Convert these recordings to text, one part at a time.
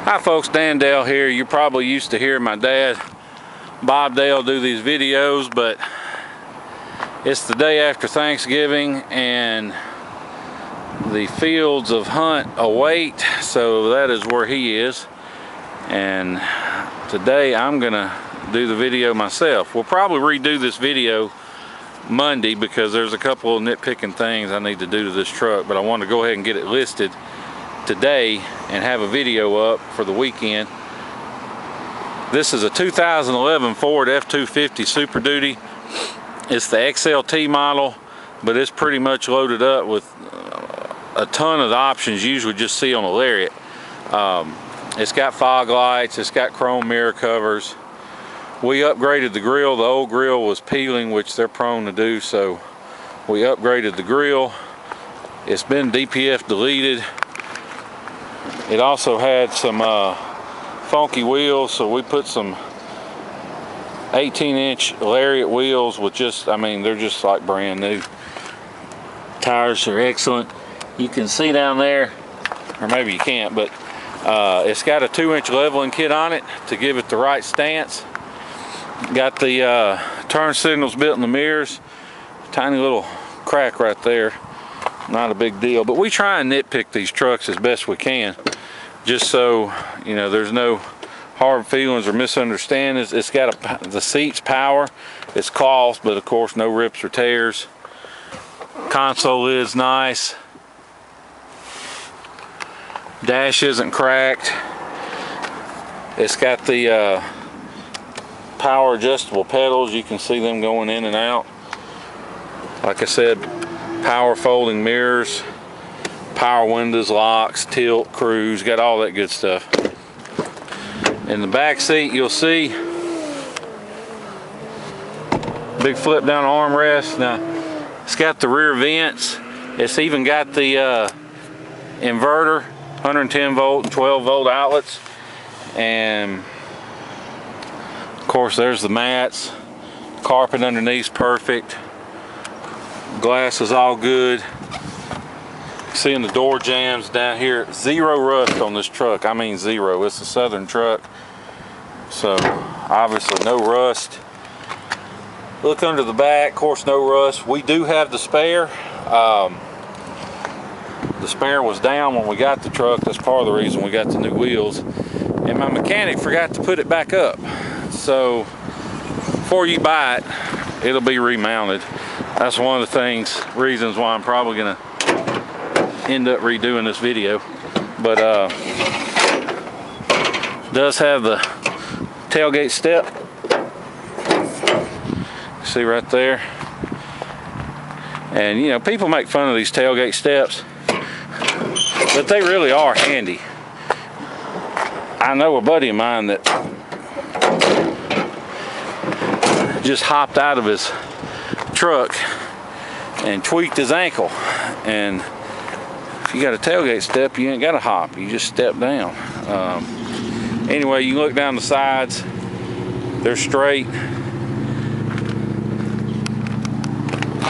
Hi folks, Dan Dale here. You're probably used to hearing my dad, Bob Dale, do these videos, but it's the day after Thanksgiving and the fields of hunt await, so that is where he is. And today I'm gonna do the video myself. We'll probably redo this video Monday because there's a couple of nitpicking things I need to do to this truck, but I want to go ahead and get it listed today and have a video up for the weekend. This is a 2011 Ford F250 Super Duty. It's the XLT model, but it's pretty much loaded up with a ton of the options you usually just see on a Lariat. It's got fog lights, it's got chrome mirror covers. We upgraded the grill. The old grill was peeling, which they're prone to do, so we upgraded the grill. It's been DPF deleted. It also had some funky wheels, so we put some 18-inch Lariat wheels with just, I mean, they're just like brand new. Tires are excellent. You can see down there, or maybe you can't, but it's got a 2-inch leveling kit on it to give it the right stance. Got the turn signals built in the mirrors. Tiny little crack right there. Not a big deal, but we try and nitpick these trucks as best we can, just so you know there's no hard feelings or misunderstandings. It's got the seats power, it's cloth, but of course no rips or tears. Console is nice. Dash isn't cracked. It's got the power adjustable pedals. You can see them going in and out. Like I said, power folding mirrors, power windows, locks, tilt, cruise, got all that good stuff. In the back seat you'll see big flip down armrest. Now it's got the rear vents. It's even got the inverter, 110 volt and 12 volt outlets, and of course there's the mats. Carpet underneath's perfect. Glass is all good. Seeing the door jambs down here. Zero rust on this truck. I mean zero. It's a Southern truck, so obviously no rust. Look under the back. Of course no rust. We do have the spare. The spare was down when we got the truck. That's part of the reason we got the new wheels. And my mechanic forgot to put it back up. So before you buy it, it'll be remounted. That's one of the reasons why I'm probably gonna end up redoing this video. But does have the tailgate step. See right there. And you know, people make fun of these tailgate steps, but they really are handy. I know a buddy of mine that just hopped out of his truck and tweaked his ankle, and if you got a tailgate step, you ain't got to hop, you just step down. Anyway, you look down the sides, they're straight.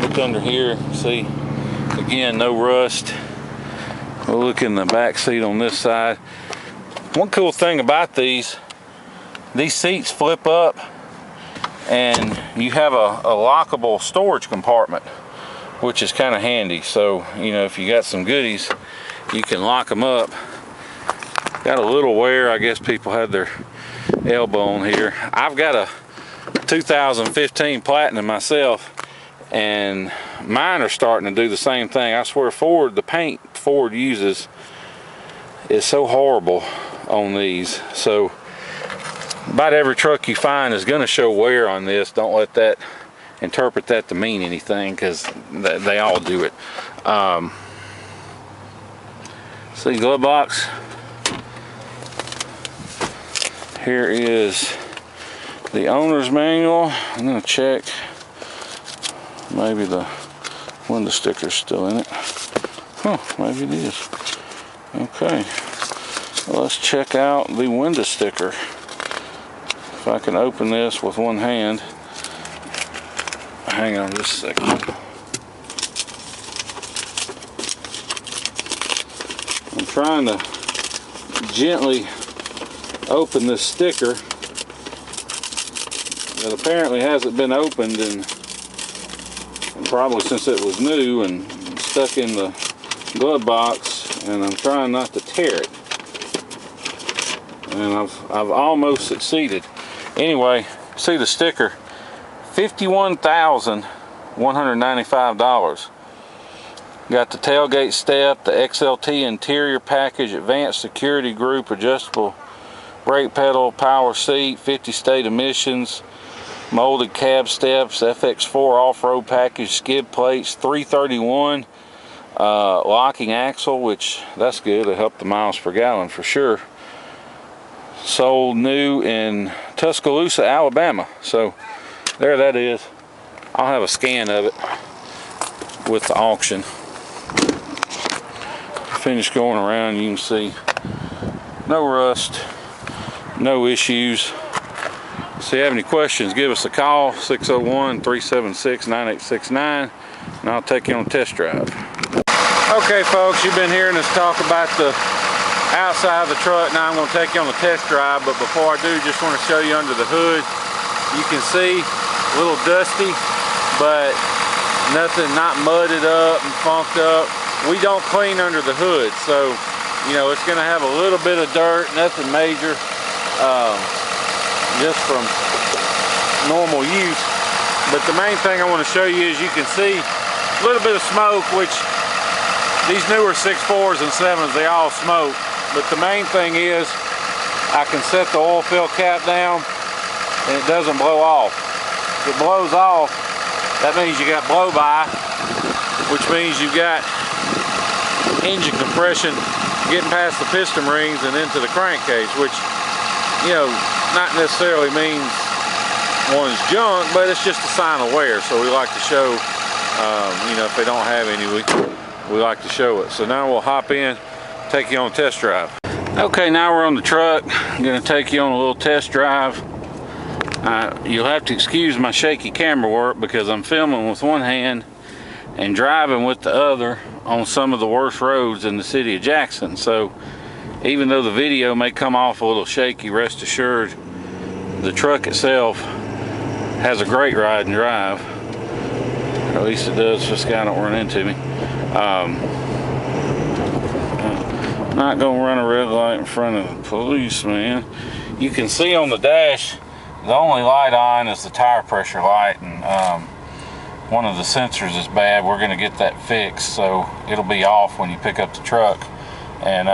Look under here, see, again, no rust. We'll look in the back seat on this side. One cool thing about these seats flip up, and you have a lockable storage compartment, which is kind of handy. So you know, if you got some goodies, you can lock them up. Got a little wear. I guess people had their elbow on here. I've got a 2015 Platinum myself, and mine are starting to do the same thing. I swear the paint Ford uses is so horrible on these. So about every truck you find is going to show wear on this. Don't let that, interpret that to mean anything, because they all do it. See, glove box. Here is the owner's manual. I'm going to check. Maybe the window sticker's still in it. Huh, maybe it is. Okay. Well, let's check out the window sticker. If I can open this with one hand. Hang on just a second. I'm trying to gently open this sticker that apparently hasn't been opened in probably since it was new and stuck in the glove box, and I'm trying not to tear it. And I've almost succeeded. Anyway, see the sticker, $51,195. Got the tailgate step, the XLT interior package, advanced security group, adjustable brake pedal, power seat, 50 state emissions, molded cab steps, FX4 off-road package, skid plates, 331 locking axle, which that's good. It'll help the miles per gallon for sure. Sold new in Tuscaloosa, Alabama. So there that is. I'll have a scan of it with the auction. Finish going around, you can see no rust, no issues. So if you have any questions, give us a call, 601-376-9869, and I'll take you on a test drive. Okay folks, you've been hearing us talk about the outside of the truck. Now I'm going to take you on a test drive, but before I do, just want to show you under the hood. You can see a little dusty, but nothing, not mudded up and funked up. We don't clean under the hood, so you know it's going to have a little bit of dirt, nothing major, just from normal use. But the main thing I want to show you is you can see a little bit of smoke, which these newer 6.4s and 7s, they all smoke. But the main thing is I can set the oil fill cap down and it doesn't blow off. If it blows off, that means you got blow by, which means you've got engine compression getting past the piston rings and into the crankcase, which, you know, not necessarily means one's junk, but it's just a sign of wear. So we like to show, you know, if they don't have any, we like to show it. So now we'll hop in, take you on a test drive. Okay, now we're on the truck. I'm gonna take you on a little test drive. You'll have to excuse my shaky camera work because I'm filming with one hand and driving with the other on some of the worst roads in the city of Jackson. So even though the video may come off a little shaky, rest assured the truck itself has a great ride and drive. Or at least it does, so this guy don't run into me. Not gonna run a red light in front of the police, man. You can see on the dash, the only light on is the tire pressure light, and one of the sensors is bad. We're gonna get that fixed, so it'll be off when you pick up the truck. And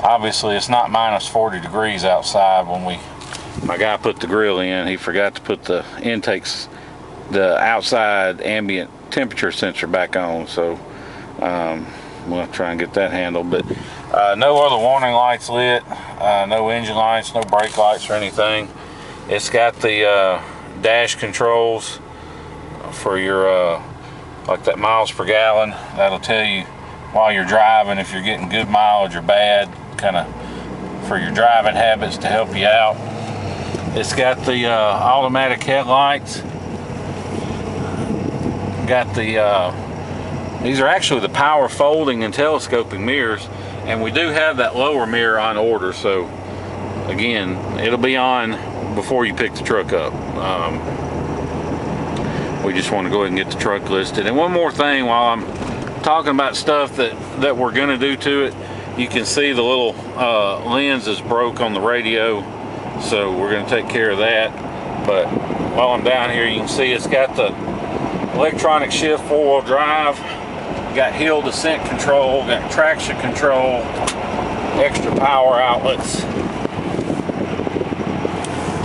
obviously it's not minus 40 degrees outside. When my guy put the grill in, he forgot to put the intakes, the outside ambient temperature sensor back on, so we'll try and get that handled. But no other warning lights lit, no engine lights, no brake lights or anything. It's got the dash controls for your like that miles per gallon. That'll tell you while you're driving if you're getting good mileage or bad, kind of for your driving habits to help you out. It's got the automatic headlights. Got the these are actually the power folding and telescoping mirrors, and we do have that lower mirror on order, so again it'll be on before you pick the truck up. We just want to go ahead and get the truck listed. And one more thing while I'm talking about stuff that we're going to do to it, you can see the little lens is broke on the radio, so we're going to take care of that. But while I'm down here, you can see it's got the electronic shift 4-wheel drive, got hill descent control, got traction control, extra power outlets.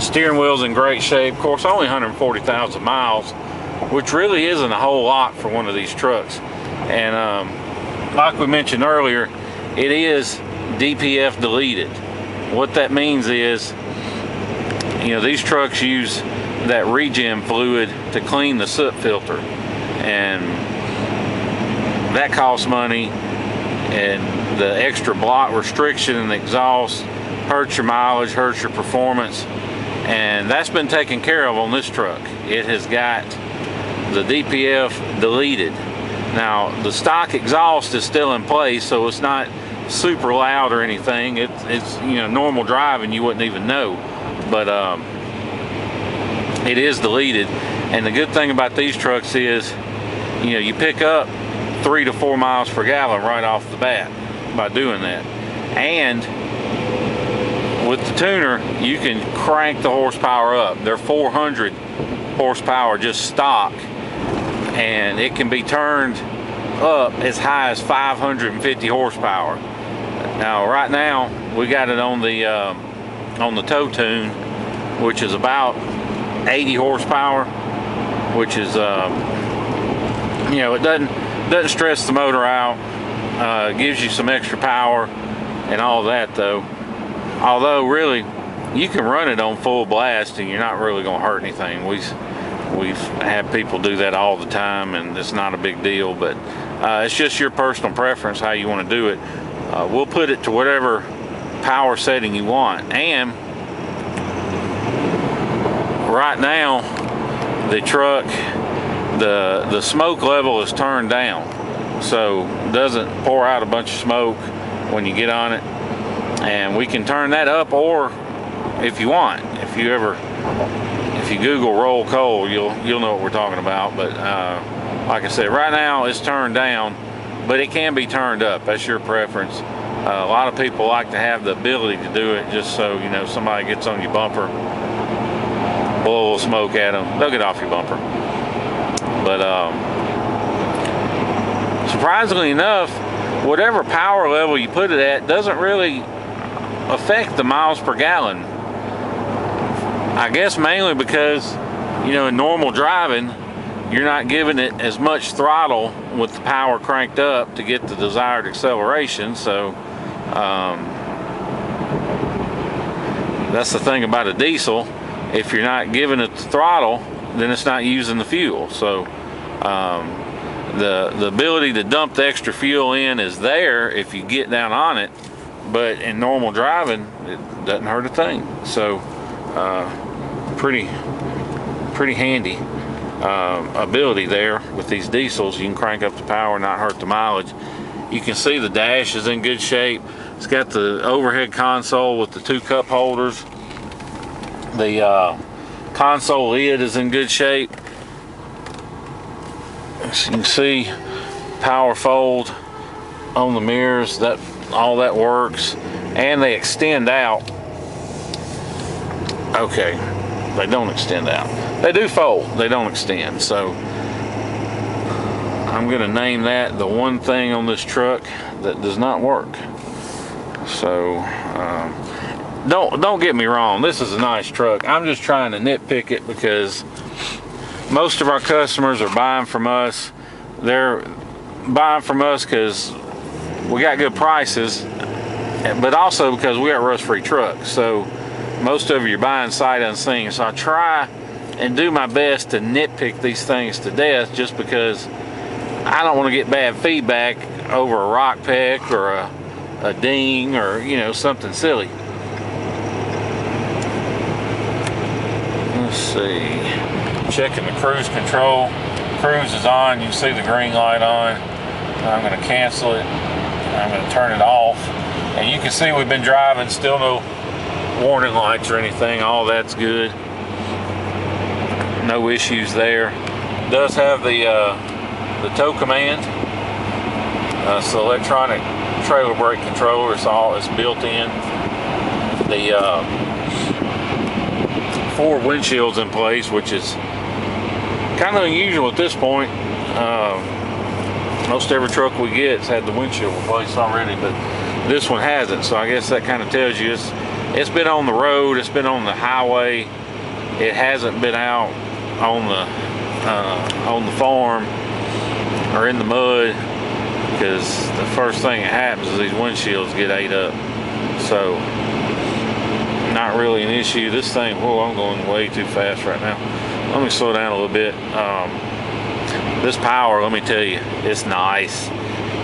Steering wheel's in great shape. Of course, only 140,000 miles, which really isn't a whole lot for one of these trucks. And like we mentioned earlier, it is DPF deleted. What that means is, you know, these trucks use that regen fluid to clean the soot filter, and that costs money, and the extra block restriction in the exhaust hurts your mileage, hurts your performance, and that's been taken care of on this truck. It has got the DPF deleted. Now the stock exhaust is still in place, so it's not super loud or anything. It's you know, normal driving, you wouldn't even know, but it is deleted. And the good thing about these trucks is, you know, you pick up 3 to 4 miles per gallon right off the bat by doing that. And with the tuner, you can crank the horsepower up. They're 400 horsepower just stock, and it can be turned up as high as 550 horsepower. Now right now we got it on the tow tune, which is about 80 horsepower, which is you know, it doesn't stress the motor out. Gives you some extra power and all that though. Although really, you can run it on full blast and you're not really going to hurt anything. We've had people do that all the time, and it's not a big deal. But it's just your personal preference how you want to do it. We'll put it to whatever power setting you want. And right now, the truck, the smoke level is turned down, so it doesn't pour out a bunch of smoke when you get on it. And we can turn that up, or if you want, if you Google roll coal, you'll know what we're talking about. But like I said, right now it's turned down, but it can be turned up. That's your preference. A lot of people like to have the ability to do it, just so, you know, somebody gets on your bumper, blow a little smoke at them, they'll get off your bumper. But surprisingly enough, whatever power level you put it at doesn't really affect the miles per gallon. I guess mainly because, you know, in normal driving, you're not giving it as much throttle with the power cranked up to get the desired acceleration. So that's the thing about a diesel. If you're not giving it the throttle, then it's not using the fuel. So the ability to dump the extra fuel in is there if you get down on it, but in normal driving, it doesn't hurt a thing. So pretty handy ability there with these diesels. You can crank up the power, not hurt the mileage. You can see the dash is in good shape. It's got the overhead console with the 2 cup holders. The console lid is in good shape. As you can see, power fold on the mirrors, that all that works, and they extend out. Okay, they don't extend out. They do fold, they don't extend. So I'm gonna name that the one thing on this truck that does not work. So don't get me wrong, this is a nice truck. I'm just trying to nitpick it because most of our customers are buying from us. They're buying from us because we got good prices, but also because we got rust-free trucks. So most of you are buying sight unseen. So I try and do my best to nitpick these things to death, just because I don't want to get bad feedback over a rock peck or a ding, or, you know, something silly. Let's see. Checking the cruise control. Cruise is on. You can see the green light on. I'm going to cancel it. I'm going to turn it off. And you can see we've been driving, still no warning lights or anything. All that's good. No issues there. It does have the tow command. It's the electronic trailer brake controller. It's built in. The 4 windshields in place, which is kind of unusual at this point. Most every truck we get has had the windshield replaced already, but this one hasn't. So I guess that kind of tells you it's been on the road, it's been on the highway. It hasn't been out on the farm or in the mud, because the first thing that happens is these windshields get ate up. So not really an issue. This thing, whoa, I'm going way too fast right now. Let me slow down a little bit. This power, let me tell you, it's nice.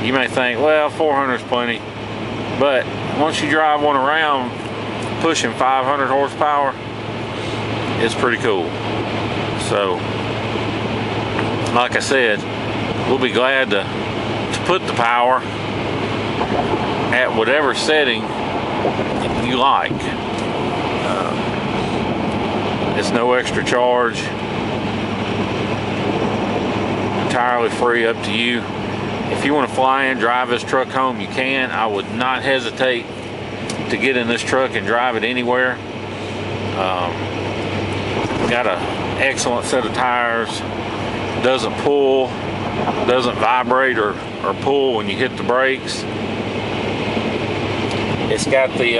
You may think, well, 400 is plenty, but once you drive one around pushing 500 horsepower, it's pretty cool. So like I said, we'll be glad to put the power at whatever setting you like. It's no extra charge, entirely free, up to you. If you want to fly in, drive this truck home, you can. I would not hesitate to get in this truck and drive it anywhere. Got an excellent set of tires. Doesn't pull, doesn't vibrate or pull when you hit the brakes. It's got the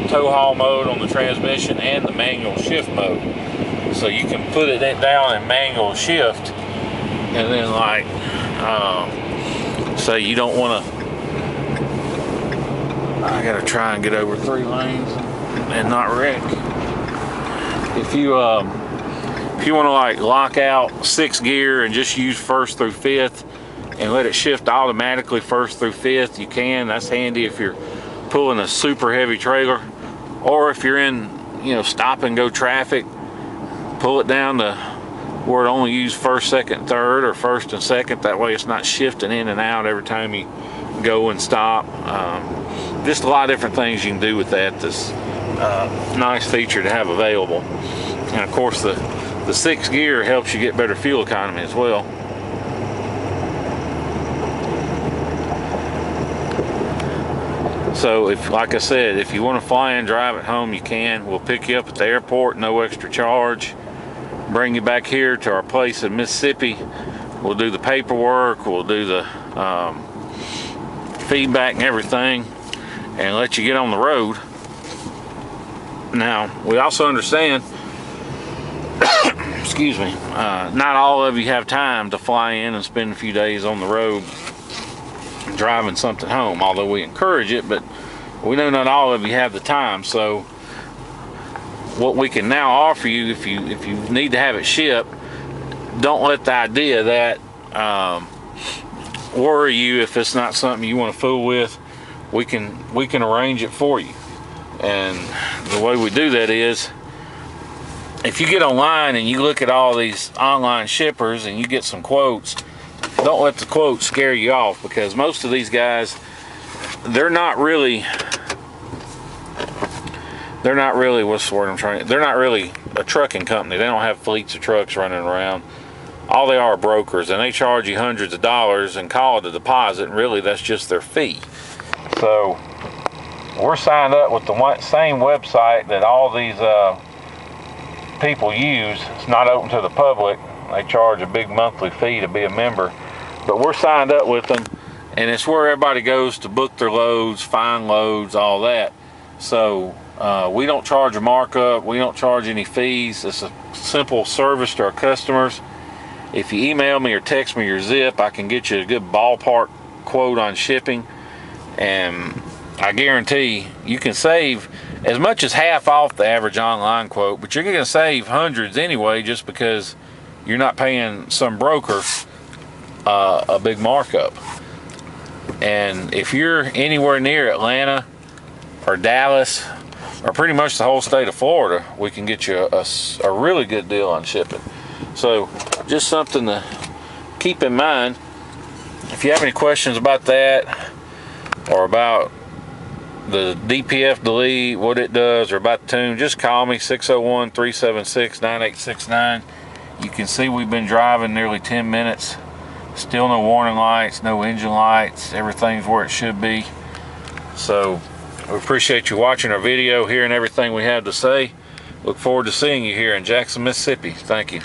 tow haul mode on the transmission and the manual shift mode. So you can put it down in manual shift, and then like, say you don't want to, I gotta try and get over 3 lanes and not wreck. If you want to like lock out 6th gear and just use 1st through 5th and let it shift automatically 1st through 5th, you can. That's handy if you're pulling a super heavy trailer, or if you're in, you know, stop and go traffic, pull it down to where it only use 1st, 2nd, 3rd, or 1st and 2nd. That way it's not shifting in and out every time you go and stop. Just a lot of different things you can do with that. This nice feature to have available. And of course the 6th gear helps you get better fuel economy as well. So if, like I said, if you want to fly and drive it home, you can. We'll pick you up at the airport, no extra charge. Bring you back here to our place in Mississippi. We'll do the paperwork, we'll do the feedback and everything, and let you get on the road. Now, we also understand, excuse me, not all of you have time to fly in and spend a few days on the road driving something home, although we encourage it, but we know not all of you have the time. So what we can now offer you, if you need to have it shipped, don't let the idea that worry you if it's not something you want to fool with. We can arrange it for you. And the way we do that is, if you get online and you look at all these online shippers and you get some quotes, don't let the quotes scare you off, because most of these guys, they're not really, what's the word I'm trying, they're not really a trucking company. They don't have fleets of trucks running around. All they are brokers, and they charge you hundreds of dollars and call it a deposit, and really that's just their fee. So we're signed up with the same website that all these people use. It's not open to the public. They charge a big monthly fee to be a member, but we're signed up with them, and it's where everybody goes to book their loads, find loads, all that. So we don't charge a markup, we don't charge any fees. It's a simple service to our customers. If you email me or text me your zip, I can get you a good ballpark quote on shipping, and I guarantee you can save as much as half off the average online quote, but you're going to save hundreds anyway, just because you're not paying some broker a big markup. And if you're anywhere near Atlanta or Dallas or pretty much the whole state of Florida, we can get you a really good deal on shipping. So just something to keep in mind. If you have any questions about that, or about the DPF delete, what it does, or about the tune, just call me, 601-376-9869. You can see we've been driving nearly 10 minutes. Still no warning lights, no engine lights. Everything's where it should be. So we appreciate you watching our video, hearing everything we have to say. Look forward to seeing you here in Jackson, Mississippi. Thank you.